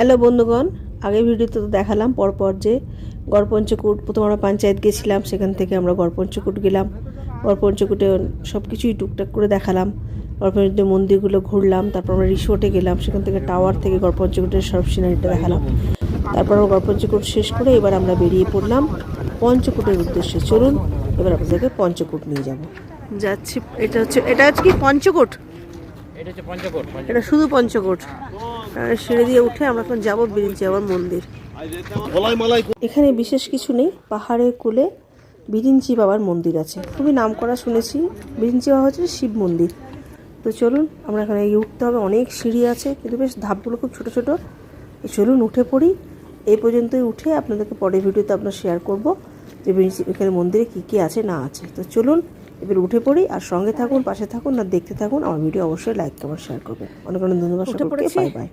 Hello বন্ধুগণ, আগের ভিডিওতে তো দেখালাম পরপর যে গড়পঞ্চকূট। প্রথম আমরা পঞ্চায়েত গেছিলাম, সেখান থেকে আমরা গড়পঞ্চকূট গেলাম। গড়পঞ্চকূটে সব কিছুই টুকটাক করে দেখালাম। গড়পঞ্চকূটের মন্দিরগুলো ঘুরলাম, তারপর আমরা রিসোর্টে গেলাম, সেখান থেকে টাওয়ার থেকে গড়পঞ্চকূটের সব সিনারিটা দেখালাম। তারপর আমরা গড়পঞ্চকূট শেষ করে এবার আমরা বেরিয়ে পড়লাম পঞ্চকূটের উদ্দেশ্যে। চলুন এবার আপনাদেরকে পঞ্চকূট নিয়ে যাব। যাচ্ছি, এটা হচ্ছে কি পঞ্চকূট? এটা শুধু পঞ্চকোট। সিঁড়ি দিয়ে উঠে আমরা এখন যাবো বিরিঞ্চি বাবার মন্দির। এখানে বিশেষ কিছু নেই, পাহাড়ের কোলে বিরিঞ্চি বাবার মন্দির আছে, খুবই নাম করা শুনেছি। বিরিঞ্চি বাবা হচ্ছে শিব মন্দির। তো চলুন, আমরা এখানে উঠতে হবে, অনেক সিঁড়ি আছে কিন্তু বেশ ধাপগুলো খুব ছোট ছোট। চলুন উঠে পড়ি। এই পর্যন্তই উঠে আপনাদেরকে পরের ভিডিওতে আপনার শেয়ার করবো যে বিরিঞ্চি এখানে মন্দিরে কী কী আছে না আছে। তো চলুন এবার উঠে পড়ি, আর সঙ্গে থাকুন, পাশে থাকুন, আর দেখতে থাকুন। আমার ভিডিও অবশ্যই লাইক কমেন্ট শেয়ার করবেন। অনেক অনেক ধন্যবাদ সকলকে। Bye bye.